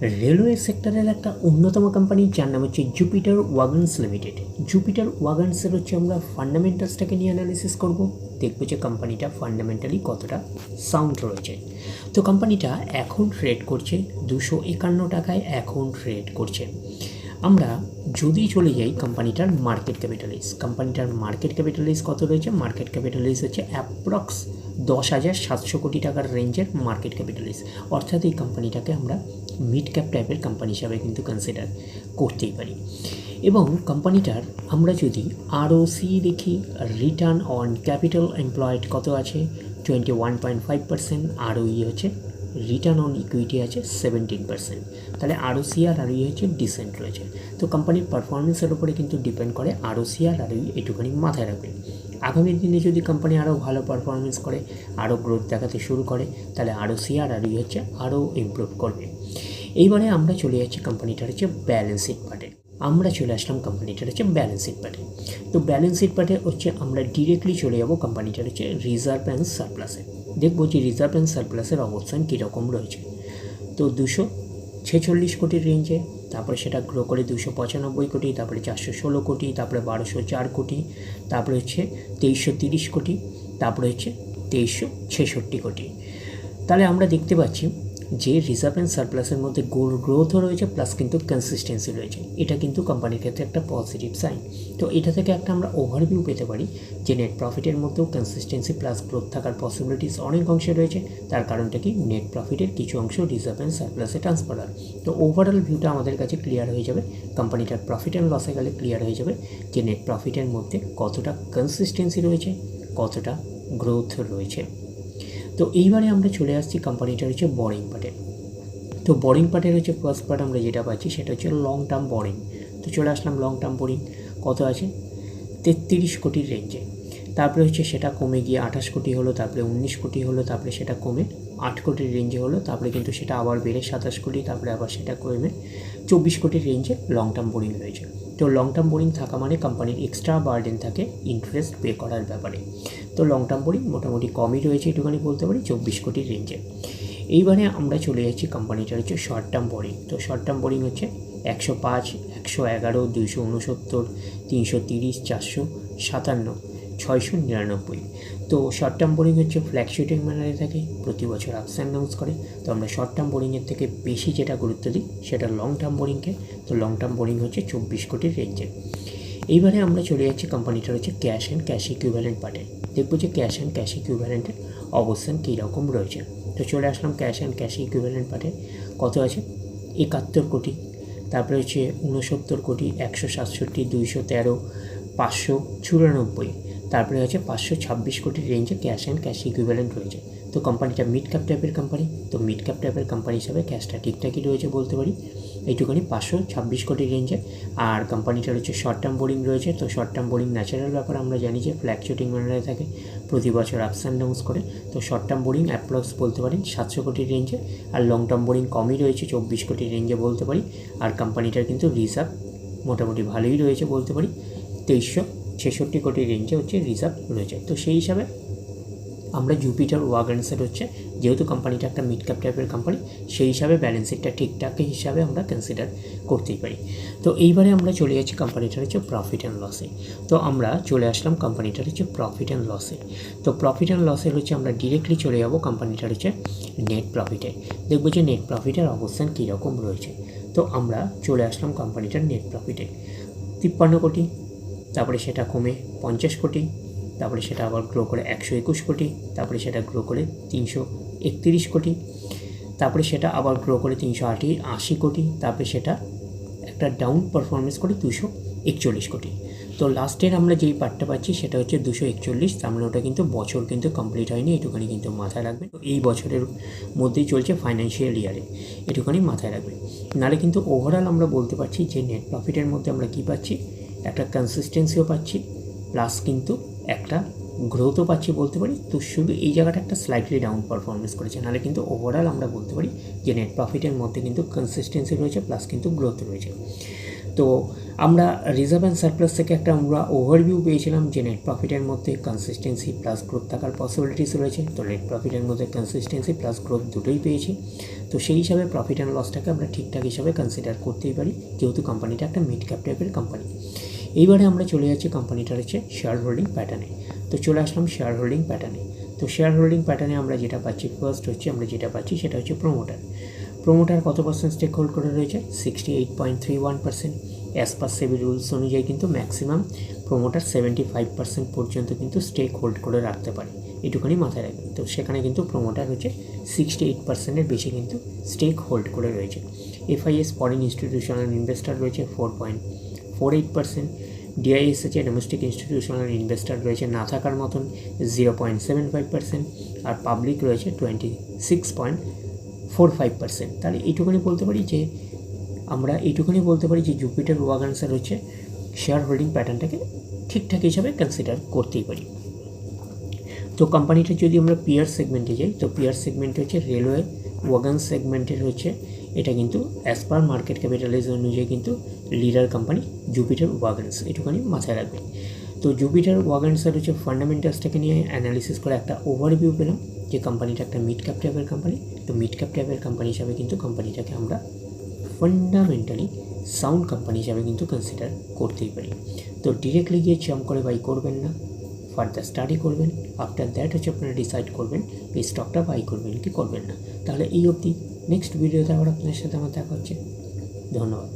Railway সেক্টরের একটা অন্যতম কোম্পানি যার নাম হচ্ছে জুপিটার ওয়াগনস লিমিটেড। জুপিটার ওয়াগনসের হচ্ছে আমরা ফান্ডামেন্টালসটাকে নিয়ে অ্যানালিসিস করব, দেখবো যে কোম্পানিটা ফান্ডামেন্টালি কতটা সাউন্ড রয়েছে। তো কোম্পানিটা এখন ট্রেড করছে 251 টাকায় এখন ট্রেড করছে। আমরা যদি চলে যাই কোম্পানিটার মার্কেট ক্যাপিটালাইজ কত রয়েছে? মার্কেট ক্যাপিটালাইজ হচ্ছে অ্যাপ্রক্স 10,700 কোটি টাকার রেঞ্জের মার্কেট ক্যাপিটালাইজ। অর্থাৎ এই কোম্পানিটাকে আমরা মিড ক্যাপ টাইপের কোম্পানি হিসাবে কিন্তু কনসিডার করতেই পারি। এবং কোম্পানিটার আমরা যদি আরওসি দেখি, রিটার্ন অন ক্যাপিটাল এমপ্লয়েড কত আছে? 21.5%। আরওই হচ্ছে, রিটার্ন অন ইকুইটি আছে 17%। তাহলে আরওসি আর আরওই হচ্ছে ডিসেন্ট রয়েছে। তো কোম্পানির পারফরমেন্সের উপরে কিন্তু ডিপেন্ড করে আরওসি আর আরওই, এটুখানি মাথায় রাখবেন। আগামী দিনে যদি কোম্পানি আরও ভালো পারফরমেন্স করে, আরও গ্রোথ দেখাতে শুরু করে, তাহলে আরওসি আর আরওই হচ্ছে আরও ইমপ্রুভ করবে। এইবারে আমরা চলে যাচ্ছি কোম্পানিটার হচ্ছে ব্যালেন্স শিট পার্টে। আমরা চলে আসলাম কোম্পানিটার হচ্ছে ব্যালেন্স শিট পার্টে। তো ব্যালেন্স শিট পার্টে হচ্ছে আমরা ডিরেক্টলি চলে যাবো কোম্পানিটার হচ্ছে রিজার্ভ অ্যান্ড সারপ্লাসে। দেখবো যে রিজার্ভ অ্যান্ড সারপ্লাসের অবস্থান কীরকম রয়েছে। তো 246 কোটির রেঞ্জে, তারপরে সেটা গ্রো করে 295 কোটি, তারপরে 416 কোটি, তারপরে 1204 কোটি, তারপরে হচ্ছে 2330 কোটি, তারপরে হচ্ছে 2366 কোটি। তাহলে আমরা দেখতে পাচ্ছি যে রিজার্ভ অ্যান্ড সারপ্লাসের মধ্যে গ্রোথও রয়েছে, প্লাস কিন্তু কনসিস্টেন্সি রয়েছে। এটা কিন্তু কোম্পানির ক্ষেত্রে একটা পজিটিভ সাইন। তো এটা থেকে একটা আমরা ওভারভিউ পেতে পারি যে নেট প্রফিটের মধ্যেও কনসিস্টেন্সি প্লাস গ্রোথ থাকার পসিবিলিটিস অনেক অংশে রয়েছে। তার কারণটা কি? নেট প্রফিটের কিছু অংশ রিজার্ভ অ্যান্ড সারপ্লাসে ট্রান্সফার হয়। তো ওভারঅল ভিউটা আমাদের কাছে ক্লিয়ার হয়ে যাবে। কোম্পানিটার প্রফিট অ্যান্ড লসে গেলে ক্লিয়ার হয়ে যাবে যে নেট প্রফিটের মধ্যে কতটা কনসিস্টেন্সি রয়েছে, কতটা গ্রোথ রয়েছে। তো এইবারে আমরা চলে আসছি কোম্পানিটার হচ্ছে বোরিং পার্টে। তো বোরিং পার্টের হচ্ছে ফার্স্ট পার্ট আমরা যেটা পাচ্ছি সেটা হচ্ছে লং টার্ম বোরিং। তো চলে আসলাম লং টার্ম বোরিং কত আছে? 33 কোটির রেঞ্জে। তারপরে হচ্ছে সেটা কমে গিয়ে 28 কোটি হলো, তারপরে 19 কোটি হলো, তারপরে সেটা কমে 8 কোটির রেঞ্জে হলো, তারপরে কিন্তু সেটা আবার বেড়ে 27 কোটি, তারপরে আবার সেটা কমে 24 কোটির রেঞ্জে লং টার্ম বোরিং রয়েছে। তো লং টার্ম বোরিং থাকা মানে কোম্পানির এক্সট্রা বার্ডেন থাকে ইন্টারেস্ট পে করার ব্যাপারে। তো লং টার্ম বোরিং মোটামুটি কমই রয়েছে, একটুখানি বলতে পারি 24 কোটির রেঞ্জে। এইবারে আমরা চলে যাচ্ছি কোম্পানিটার হচ্ছে শর্ট টার্ম বোরিং। তো শর্ট টার্ম বোরিং হচ্ছে 105, 111, 269, 330, 457, 699। তো শর্ট টার্ম বোরিং হচ্ছে ফ্ল্যাকচুয়েটিং ম্যানারে থাকে, প্রতি বছর আপস অ্যান্ড ডাউনস করে। তো আমরা শর্ট টার্ম বোরিংয়ের থেকে বেশি যেটা গুরুত্ব দিই সেটা লং টার্ম বোরিংকে। তো লং টার্ম বোরিং হচ্ছে 24 কোটির রেঞ্জে। এইবারে আমরা চলে যাচ্ছি কোম্পানিটার হচ্ছে ক্যাশ অ্যান্ড ক্যাশ ইকুইভ্যালেন্ট পার্টে। দেখবো যে ক্যাশ অ্যান্ড ক্যাশ ইকুইভ্যালেন্টের অবস্থান কীরকম রয়েছে। তো চলে আসলাম ক্যাশ অ্যান্ড ক্যাশ ইকুইভ্যালেন্ট পার্টে। কত আছে? 71 কোটি, তারপরে হচ্ছে 69 কোটি, 167, 213, 594, তারপরে হচ্ছে 526 কোটির রেঞ্জে ক্যাশ অ্যান্ড ক্যাশ ইকুইভ্যালেন্ট রয়েছে। তো কোম্পানিটা মিড ক্যাপ টাইপের কোম্পানি। তো মিড ক্যাপ টাইপের কোম্পানি হিসাবে ক্যাশটা ঠিকঠাকই রয়েছে বলতে পারি, এইটুখানি 526 কোটির রেঞ্জে। আর কোম্পানিটার হচ্ছে শর্ট টার্ম বোরিং রয়েছে। তো শর্ট টার্ম বোরিং ন্যাচারাল ব্যাপার, আমরা জানি যে ফ্ল্যাকচুয়েটিং ম্যানারে থাকে, প্রতি বছর আপস অ্যান্ড ডাউনস করে। তো শর্ট টার্ম বোরিং অ্যাপ্রক্স বলতে পারেন 700 কোটির রেঞ্জে, আর লং টার্ম বোরিং কমই রয়েছে 24 কোটির রেঞ্জে বলতে পারি। আর কোম্পানিটার কিন্তু রিজার্ভ মোটামুটি ভালোই রয়েছে বলতে পারি, 2366 কোটির রেঞ্জে হচ্ছে রিজার্ভ রয়েছে। তো সেই হিসাবে আমরা জুপিটার ওয়াগনসের হচ্ছে, যেহেতু কোম্পানিটা একটা মিড ক্যাপ টাইপের কোম্পানি, সেই হিসাবে ব্যালেন্স শিটটা ঠিকঠাক হিসাবে আমরা কনসিডার করতেই পারি। তো এইবারে আমরা চলে যাচ্ছি কোম্পানিটার হচ্ছে প্রফিট অ্যান্ড লসে। তো আমরা চলে আসলাম কোম্পানিটার হচ্ছে প্রফিট অ্যান্ড লসে। তো প্রফিট অ্যান্ড লসের হচ্ছে আমরা ডিরেক্টলি চলে যাবো কোম্পানিটার হচ্ছে নেট প্রফিটে। দেখবো যে নেট প্রফিটের অবস্থান কীরকম রয়েছে। তো আমরা চলে আসলাম কোম্পানিটার নেট প্রফিটে। 53 কোটি, তারপরে সেটা কমে 50 কোটি, তারপরে সেটা আবার গ্রো করে 121 কোটি, তারপরে সেটা গ্রো করে 331 কোটি, তারপরে সেটা আবার গ্রো করে 380 কোটি, তারপরে সেটা একটা ডাউন পারফরমেন্স করে 241 কোটি। তো লাস্টের আমরা যেই পার্টটা পাচ্ছি সেটা হচ্ছে 241, তার মানে ওটা কিন্তু বছর কিন্তু কমপ্লিট হয়নি, এটুখানি কিন্তু মাথায় রাখবে। তো এই বছরের মধ্যেই চলছে ফাইন্যান্সিয়াল ইয়ারে, এটুখানি মাথায় রাখবে। নাহলে কিন্তু ওভারঅল আমরা বলতে পারছি যে নেট প্রফিটের মধ্যে আমরা কী পাচ্ছি, একটা কনসিস্টেন্সিও পাচ্ছি, প্লাস কিন্তু একটা গ্রোথও পাচ্ছি বলতে পারি। তো শুধু এই জায়গাটা একটা স্লাইটলি ডাউন পারফরমেন্স করেছে, নাহলে কিন্তু ওভারঅল আমরা বলতে পারি যে নেট প্রফিটের মধ্যে কিন্তু কনসিস্টেন্সি রয়েছে প্লাস কিন্তু গ্রোথ রয়েছে। তো আমরা রিজার্ভ অ্যান্ড সারপ্লাস থেকে একটা আমরা ওভারভিউ পেয়েছিলাম যে নেট প্রফিটের মধ্যে কনসিস্টেন্সি প্লাস গ্রোথ থাকার পসিবিলিটিস রয়েছে। তো নেট প্রফিটের মধ্যে কনসিস্টেন্সি প্লাস গ্রোথ দুটোই পেয়েছি। তো সেই হিসাবে প্রফিট অ্যান্ড লসটাকে আমরা ঠিকঠাক হিসাবে কনসিডার করতেই পারি, যেহেতু কোম্পানিটা একটা মিড ক্যাপ টাইপের কোম্পানি। এইবারে আমরা চলে যাচ্ছি কোম্পানিটার হচ্ছে শেয়ার হোল্ডিং প্যাটার্নে। তো চলে আসলাম শেয়ার হোল্ডিং প্যাটার্নে। তো শেয়ার হোল্ডিং প্যাটার্নে আমরা যেটা পাচ্ছি, ফার্স্ট হচ্ছে আমরা যেটা পাচ্ছি সেটা হচ্ছে প্রোমোটার কত পার্সেন্ট স্টেক হোল্ড করে রয়েছে? 68.31%। অ্যাজ পার সেবি রুলস অনুযায়ী কিন্তু ম্যাক্সিমাম প্রোমোটার 75% পর্যন্ত কিন্তু স্টেক হোল্ড করে রাখতে পারে, এটুখানি মাথায় রাখবেন। তো সেখানে কিন্তু প্রোমোটার হচ্ছে 68%-এর বেশি কিন্তু স্টেক হোল্ড করে রয়েছে। এফআইএস ফরেন ইনস্টিটিউশনাল ইনভেস্টার রয়েছে 4.48%। ডিআইএস হচ্ছে ডোমেস্টিক ইনস্টিটিউশনাল ইনভেস্টার রয়েছে না থাকার মতন 0.75%। আর পাবলিক রয়েছে 26.45%। তাহলে এইটুখানি বলতে পারি যে জুপিটার ওয়াগনসের হচ্ছে শেয়ার হোল্ডিং প্যাটার্নটাকে ঠিকঠাক হিসাবে কনসিডার করতেই পারি। তো কোম্পানিটা যদি আমরা পিয়ার সেগমেন্টে যাই, তো পিয়ার সেগমেন্টে হচ্ছে রেলওয়ে ওয়াগন সেগমেন্টের হচ্ছে এটা কিন্তু অ্যাজ পার মার্কেট ক্যাপিটালাইজেশন অনুযায়ী কিন্তু লিডার কোম্পানি জুপিটার ওয়াগনস, এটুখানি মাথায় রাখবেন। তো জুপিটার ওয়াগনসের হচ্ছে ফান্ডামেন্টালসটাকে নিয়ে অ্যানালিসিস করে একটা ওভারভিউ পেলাম যে কোম্পানিটা একটা মিড ক্যাপ টাইপের কোম্পানি। তো মিড ক্যাপ টাইপের কোম্পানি হিসাবে কিন্তু কোম্পানিটাকে আমরা ফান্ডামেন্টালি সাউন্ড কোম্পানি হিসাবে কিন্তু কনসিডার করতেই পারি। তো ডিরেক্টলি গিয়ে চাম্প করে বাই করবেন না, ফার্দার স্টাডি করবেন। আফটার দ্যাট হচ্ছে আপনারা ডিসাইড করবেন এই স্টকটা বাই করবেন কি করবেন না। তাহলে এই অবধি, নেক্সট ভিডিওতে আবার আপনাদের সাথে আমার দেখা হচ্ছে। ধন্যবাদ।